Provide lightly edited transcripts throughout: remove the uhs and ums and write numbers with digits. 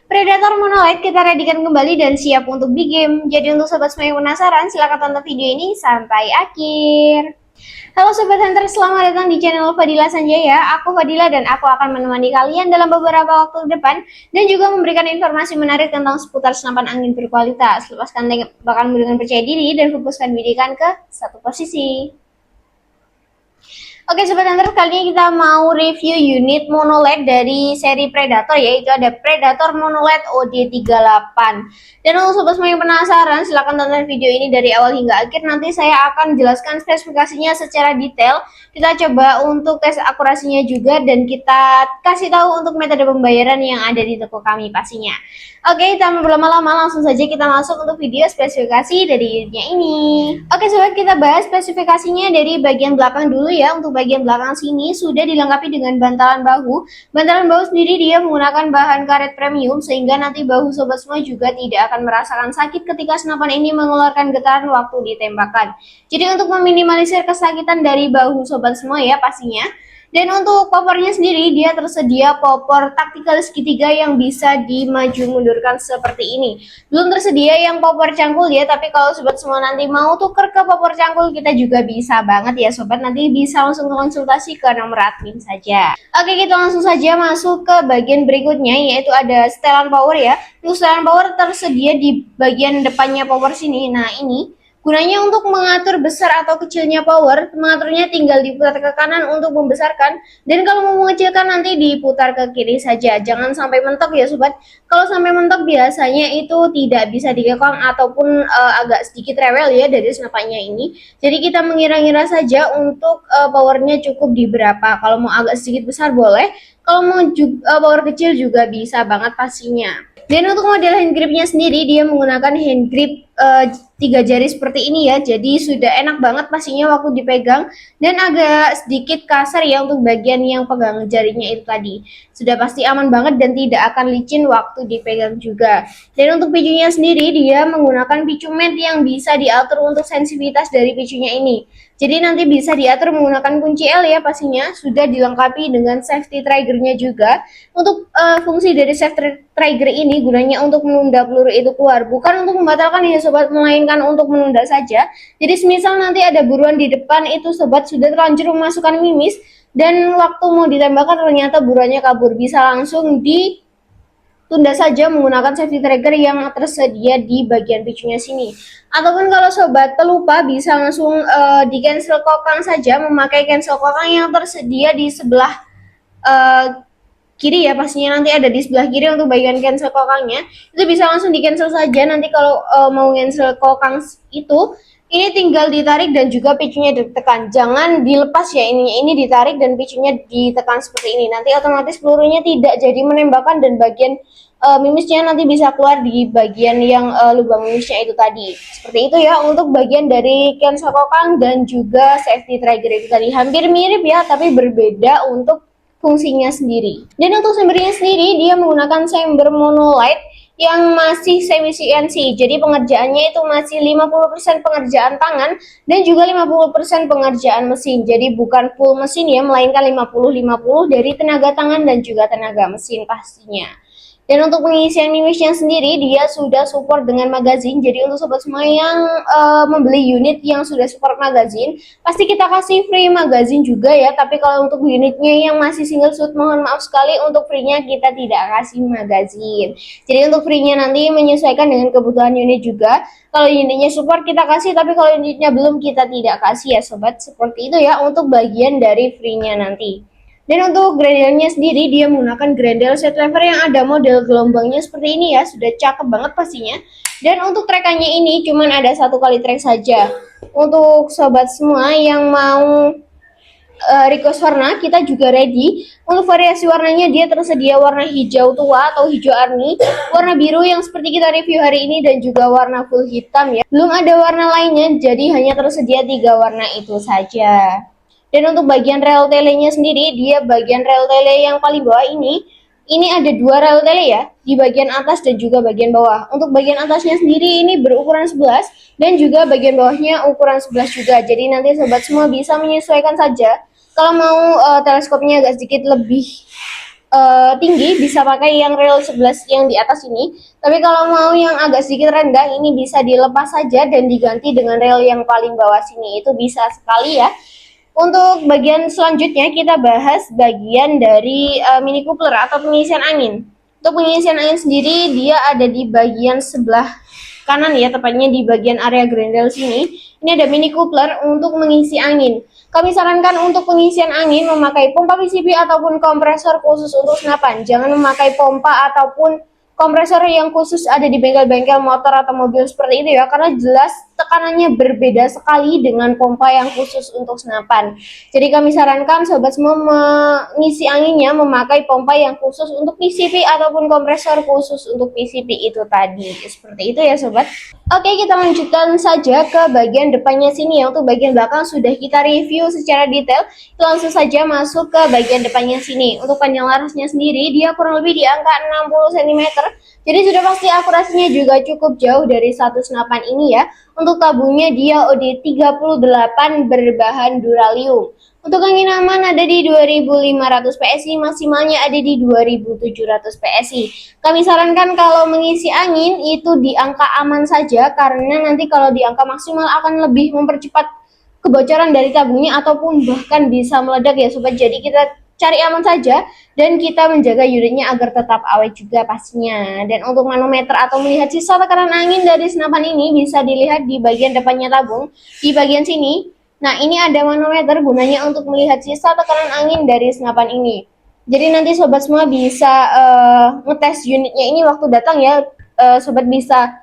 Predator Monolith kita readykan kembali dan siap untuk di game. Jadi untuk sobat semua yang penasaran, silahkan tonton video ini sampai akhir. Halo Sobat Hunter, selamat datang di channel Fadila Sanjaya. Aku Fadila dan aku akan menemani kalian dalam beberapa waktu ke depan dan juga memberikan informasi menarik tentang seputar senapan angin berkualitas. Lepaskan tembakanmu dengan percaya diri dan fokuskan bidikan ke satu posisi. Oke Sobat Hunter, kali ini kita mau review unit monolith dari seri Predator, yaitu ada Predator Monolith OD38. Dan untuk sobat semua yang penasaran, silahkan tonton video ini dari awal hingga akhir. Nanti saya akan jelaskan spesifikasinya secara detail. Kita coba untuk tes akurasinya juga dan kita kasih tahu untuk metode pembayaran yang ada di toko kami pastinya. Oke, tanpa berlama-lama langsung saja kita masuk untuk video spesifikasi dari unitnya ini. Oke sobat, kita bahas spesifikasinya dari bagian belakang dulu ya. Untuk bagian belakang sini sudah dilengkapi dengan bantalan bahu. Bantalan bahu sendiri dia menggunakan bahan karet premium sehingga nanti bahu sobat semua juga tidak akan merasakan sakit ketika senapan ini mengeluarkan getaran waktu ditembakkan. Jadi untuk meminimalisir kesakitan dari bahu sobat semua ya pastinya. Dan untuk popornya sendiri dia tersedia popor taktikal segitiga yang bisa dimaju mundurkan seperti ini. Belum tersedia yang popor cangkul ya, tapi kalau sobat semua nanti mau tuker ke popor cangkul kita juga bisa banget ya sobat. Nanti bisa langsung konsultasi ke nomor admin saja. Oke, kita langsung saja masuk ke bagian berikutnya, yaitu ada setelan power ya. Untuk setelan power tersedia di bagian depannya power sini. Nah ini gunanya untuk mengatur besar atau kecilnya power. Mengaturnya tinggal diputar ke kanan untuk membesarkan, dan kalau mau mengecilkan nanti diputar ke kiri saja. Jangan sampai mentok ya sobat. Kalau sampai mentok biasanya itu tidak bisa dikekang ataupun agak sedikit rewel ya dari senapannya ini. Jadi kita mengira-ngira saja untuk powernya cukup di berapa. Kalau mau agak sedikit besar boleh, kalau mau power kecil juga bisa banget pastinya. Dan untuk model hand gripnya sendiri dia menggunakan hand grip 3 jari seperti ini ya. Jadi sudah enak banget pastinya waktu dipegang, dan agak sedikit kasar ya untuk bagian yang pegang jarinya itu tadi. Sudah pasti aman banget dan tidak akan licin waktu dipegang juga. Dan untuk picunya sendiri dia menggunakan picu mat yang bisa diatur untuk sensitivitas dari picunya ini. Jadi nanti bisa diatur menggunakan kunci L ya pastinya. Sudah dilengkapi dengan safety triggernya juga. Untuk fungsi dari safety trigger ini gunanya untuk menunda peluru itu keluar, bukan untuk membatalkan ya sobat, melainkan untuk menunda saja. Jadi semisal nanti ada buruan di depan itu sobat sudah terlanjur memasukkan mimis dan waktu mau ditembakkan ternyata buruannya kabur, bisa langsung ditunda saja menggunakan safety trigger yang tersedia di bagian picunya sini. Ataupun kalau sobat pelupa bisa langsung di cancel kokang saja, memakai cancel kokang yang tersedia di sebelah kiri ya pastinya. Nanti ada di sebelah kiri untuk bagian cancel kokangnya, itu bisa langsung di cancel saja. Nanti kalau mau cancel kokang itu ini tinggal ditarik dan juga picunya ditekan, jangan dilepas ya, ini ditarik dan picunya ditekan seperti ini. Nanti otomatis pelurunya tidak jadi menembakkan dan bagian mimisnya nanti bisa keluar di bagian yang lubang mimisnya itu tadi. Seperti itu ya untuk bagian dari cancel kokang dan juga safety trigger itu tadi. Hampir mirip ya tapi berbeda untuk fungsinya sendiri. Dan untuk chambernya sendiri dia menggunakan chamber monolith yang masih semi CNC. Jadi pengerjaannya itu masih 50% pengerjaan tangan dan juga 50% pengerjaan mesin. Jadi bukan full mesin ya, melainkan 50-50 dari tenaga tangan dan juga tenaga mesin pastinya. Dan untuk pengisian mimisnya sendiri dia sudah support dengan magazine. Jadi untuk sobat semua yang membeli unit yang sudah support magazine, pasti kita kasih free magazine juga ya. Tapi kalau untuk unitnya yang masih single shoot, mohon maaf sekali untuk free-nya kita tidak kasih magazine. Jadi untuk free-nya nanti menyesuaikan dengan kebutuhan unit juga. Kalau unitnya support kita kasih, tapi kalau unitnya belum kita tidak kasih ya sobat. Seperti itu ya untuk bagian dari free-nya nanti. Dan untuk grendelnya sendiri dia menggunakan grendel set lever yang ada model gelombangnya seperti ini ya. Sudah cakep banget pastinya. Dan untuk trekannya ini cuman ada 1 kali trek saja. Untuk sobat semua yang mau request warna, kita juga ready. Untuk variasi warnanya dia tersedia warna hijau tua atau hijau army, warna biru yang seperti kita review hari ini, dan juga warna full hitam ya. Belum ada warna lainnya, jadi hanya tersedia 3 warna itu saja. Dan untuk bagian rel telenya sendiri, dia bagian rel tele yang paling bawah ini ada 2 rel tele ya, di bagian atas dan juga bagian bawah. Untuk bagian atasnya sendiri ini berukuran 11 dan juga bagian bawahnya ukuran 11 juga. Jadi nanti sobat semua bisa menyesuaikan saja. Kalau mau teleskopnya agak sedikit lebih tinggi bisa pakai yang rail 11 yang di atas ini. Tapi kalau mau yang agak sedikit rendah ini bisa dilepas saja dan diganti dengan rail yang paling bawah sini. Itu bisa sekali ya. Untuk bagian selanjutnya kita bahas bagian dari mini coupler atau pengisian angin. Untuk pengisian angin sendiri dia ada di bagian sebelah kanan ya, tepatnya di bagian area grendel sini. Ini ada mini coupler untuk mengisi angin. Kami sarankan untuk pengisian angin memakai pompa PCB ataupun kompresor khusus untuk senapan. Jangan memakai pompa ataupun kompresor yang khusus ada di bengkel-bengkel motor atau mobil seperti itu ya, karena jelas tekanannya berbeda sekali dengan pompa yang khusus untuk senapan. Jadi kami sarankan sobat semua mengisi anginnya memakai pompa yang khusus untuk PCB ataupun kompresor khusus untuk PCB itu tadi. Seperti itu ya sobat. Oke, kita lanjutkan saja ke bagian depannya sini ya. Untuk bagian belakang sudah kita review secara detail. Kita langsung saja masuk ke bagian depannya sini. Untuk panjang larasnya sendiri dia kurang lebih di angka 60 cm. Jadi sudah pasti akurasinya juga cukup jauh dari satu senapan ini ya. Untuk tabungnya dia OD38 berbahan duralium. Untuk angin aman ada di 2500 PSI, maksimalnya ada di 2700 PSI. Kami sarankan kalau mengisi angin itu di angka aman saja, karena nanti kalau di angka maksimal akan lebih mempercepat kebocoran dari tabungnya ataupun bahkan bisa meledak ya sobat. Jadi kita cari aman saja dan kita menjaga unitnya agar tetap awet juga pastinya. Dan untuk manometer atau melihat sisa tekanan angin dari senapan ini bisa dilihat di bagian depannya tabung, di bagian sini. Nah, ini ada manometer gunanya untuk melihat sisa tekanan angin dari senapan ini. Jadi nanti sobat semua bisa ngetes unitnya ini waktu datang ya. Sobat bisa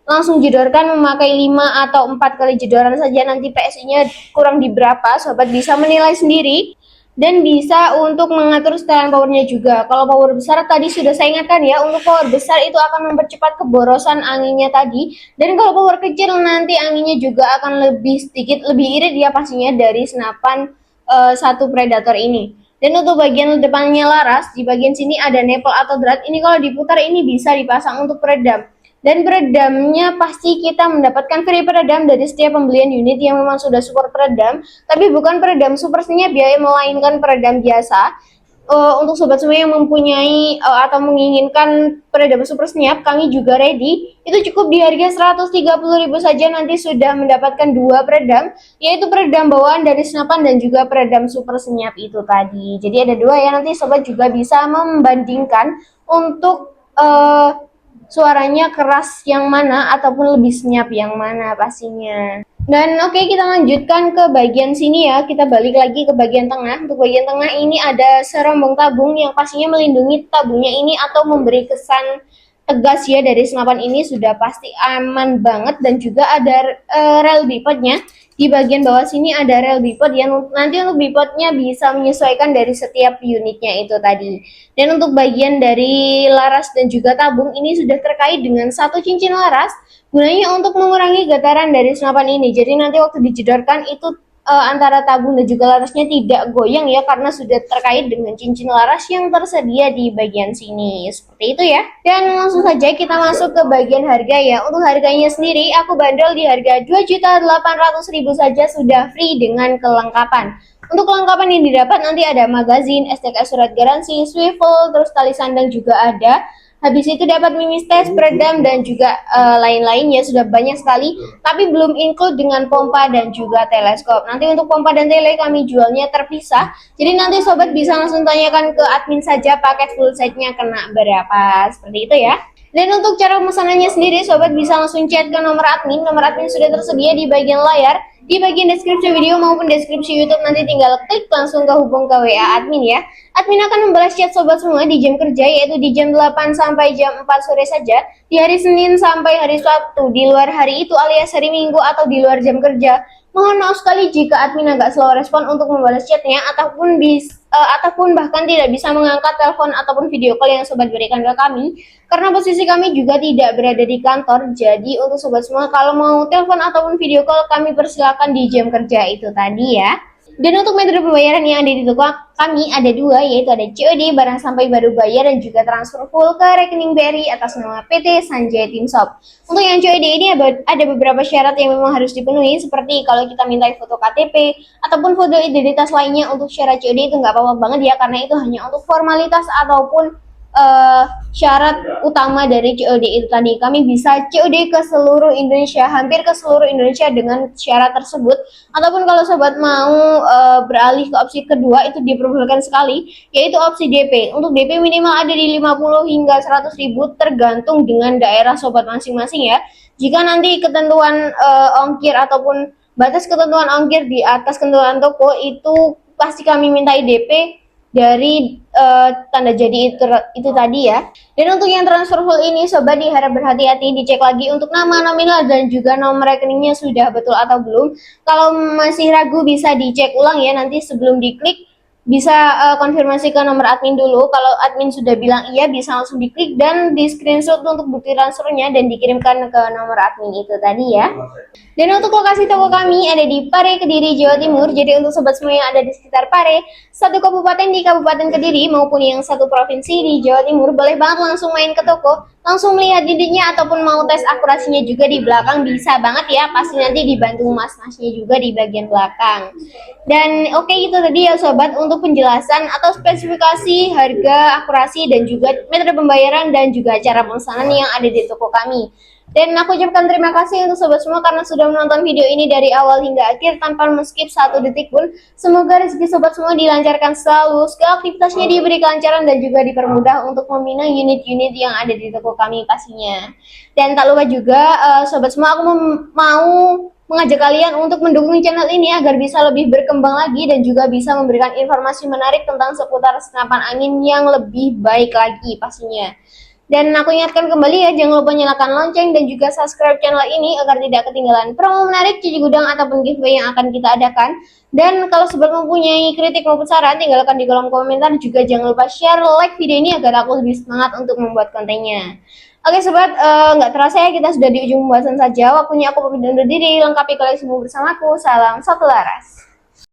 langsung jedorkan memakai 5 atau 4 kali jedoran saja, nanti PSI-nya kurang di berapa, sobat bisa menilai sendiri. Dan bisa untuk mengatur setelan powernya juga. Kalau power besar tadi sudah saya ingatkan ya, untuk power besar itu akan mempercepat keborosan anginnya tadi. Dan kalau power kecil nanti anginnya juga akan lebih sedikit, lebih irit ya pastinya dari senapan satu Predator ini. Dan untuk bagian depannya laras, di bagian sini ada nepel atau drat. Ini kalau diputar ini bisa dipasang untuk peredam. Dan peredamnya pasti kita mendapatkan free peredam dari setiap pembelian unit yang memang sudah support peredam. Tapi bukan peredam super senyap ya, melainkan peredam biasa. Untuk sobat semua yang mempunyai atau menginginkan peredam super senyap, kami juga ready. Itu cukup di harga 130.000 saja, nanti sudah mendapatkan dua peredam, yaitu peredam bawaan dari senapan dan juga peredam super senyap itu tadi. Jadi ada dua ya, nanti sobat juga bisa membandingkan untuk suaranya keras yang mana ataupun lebih senyap yang mana pastinya. Dan oke, kita lanjutkan ke bagian sini ya. Kita balik lagi ke bagian tengah. Untuk bagian tengah ini ada serombong tabung yang pastinya melindungi tabungnya ini atau memberi kesan tegas ya dari senapan ini, sudah pasti aman banget. Dan juga ada rel bipodnya. Di bagian bawah sini ada rel bipod yang nanti untuk bipodnya bisa menyesuaikan dari setiap unitnya itu tadi. Dan untuk bagian dari laras dan juga tabung ini sudah terkait dengan satu cincin laras, gunanya untuk mengurangi getaran dari senapan ini. Jadi nanti waktu dijedorkan itu antara tabung dan juga larasnya tidak goyang ya, karena sudah terkait dengan cincin laras yang tersedia di bagian sini. Seperti itu ya. Dan langsung saja kita masuk ke bagian harga ya. Untuk harganya sendiri aku bandrol di harga 2.800.000 saja, sudah free dengan kelengkapan. Untuk kelengkapan yang didapat nanti ada magazin, STK surat garansi, swivel, terus tali sandang juga ada. Habis itu dapat mini stage, peredam, dan juga lain-lainnya, sudah banyak sekali. Tapi belum include dengan pompa dan juga teleskop. Nanti untuk pompa dan tele kami jualnya terpisah. Jadi nanti sobat bisa langsung tanyakan ke admin saja paket full setnya kena berapa. Seperti itu ya. Dan untuk cara pemesanannya sendiri, sobat bisa langsung chat ke nomor admin. Nomor admin sudah tersedia di bagian layar, di bagian deskripsi video maupun deskripsi YouTube. Nanti tinggal klik langsung ke hubung ke WA admin ya. Admin akan membalas chat sobat semua di jam kerja, yaitu di jam 8 sampai jam 4 sore saja, di hari Senin sampai hari Sabtu. Di luar hari itu alias hari Minggu atau di luar jam kerja, mohon maaf sekali jika admin agak slow respon untuk membalas chatnya, ataupun bahkan tidak bisa mengangkat telepon ataupun video call yang sobat berikan ke kami, karena posisi kami juga tidak berada di kantor. Jadi untuk sobat semua kalau mau telepon ataupun video call kami persilakan di jam kerja itu tadi ya. Dan untuk metode pembayaran yang ada di toko kami ada dua, yaitu ada COD barang sampai baru bayar dan juga transfer full ke rekening BRI atas nama PT Sanjaya Tim Shop. Untuk yang COD ini ada beberapa syarat yang memang harus dipenuhi, seperti kalau kita minta foto KTP ataupun foto identitas lainnya. Untuk syarat COD itu nggak apa-apa banget ya, karena itu hanya untuk formalitas ataupun syarat utama dari COD itu tadi. Kami bisa COD ke seluruh Indonesia, hampir ke seluruh Indonesia dengan syarat tersebut. Ataupun kalau sobat mau beralih ke opsi kedua, itu diperbolehkan sekali, yaitu opsi DP. Untuk DP minimal ada di 50 hingga 100 ribu tergantung dengan daerah sobat masing-masing ya. Jika nanti ketentuan ongkir ataupun batas ketentuan ongkir di atas ketentuan toko, itu pasti kami mintai DP dari tanda jadi itu tadi ya. Dan untuk yang transfer full ini sobat diharap berhati-hati, dicek lagi untuk nama nominal dan juga nomor rekeningnya sudah betul atau belum. Kalau masih ragu bisa dicek ulang ya, nanti sebelum diklik bisa konfirmasi ke nomor admin dulu. Kalau admin sudah bilang iya, bisa langsung diklik dan di screenshot untuk bukti transfernya dan dikirimkan ke nomor admin itu tadi ya. Dan untuk lokasi toko kami ada di Pare, Kediri, Jawa Timur. Jadi untuk sobat semua yang ada di sekitar Pare, satu kabupaten di Kabupaten Kediri maupun yang satu provinsi di Jawa Timur, boleh banget langsung main ke toko, langsung melihat dindingnya ataupun mau tes akurasinya juga di belakang, bisa banget ya. Pasti nanti dibantu mas-masnya juga di bagian belakang. Dan oke, itu tadi ya sobat untuk penjelasan atau spesifikasi harga, akurasi, dan juga metode pembayaran dan juga cara pemesanan yang ada di toko kami. Dan aku ucapkan terima kasih untuk sobat semua karena sudah menonton video ini dari awal hingga akhir tanpa men-skip satu detik pun. Semoga rezeki sobat semua dilancarkan selalu, segala aktivitasnya diberi kelancaran dan juga dipermudah untuk membina unit-unit yang ada di toko kami pastinya. Dan tak lupa juga sobat semua, aku mau mengajak kalian untuk mendukung channel ini agar bisa lebih berkembang lagi dan juga bisa memberikan informasi menarik tentang seputar senapan angin yang lebih baik lagi pastinya. Dan aku ingatkan kembali ya, jangan lupa nyalakan lonceng dan juga subscribe channel ini agar tidak ketinggalan promo menarik, cuci gudang, ataupun giveaway yang akan kita adakan. Dan kalau sobat mempunyai kritik maupun saran, tinggalkan di kolom komentar. Juga jangan lupa share, like video ini agar aku lebih semangat untuk membuat kontennya. Oke sobat, nggak terasa ya kita sudah di ujung pembahasan saja. Waktunya aku pamit undur diri, lengkapi koleksimu bersamaku. Salam satu laras.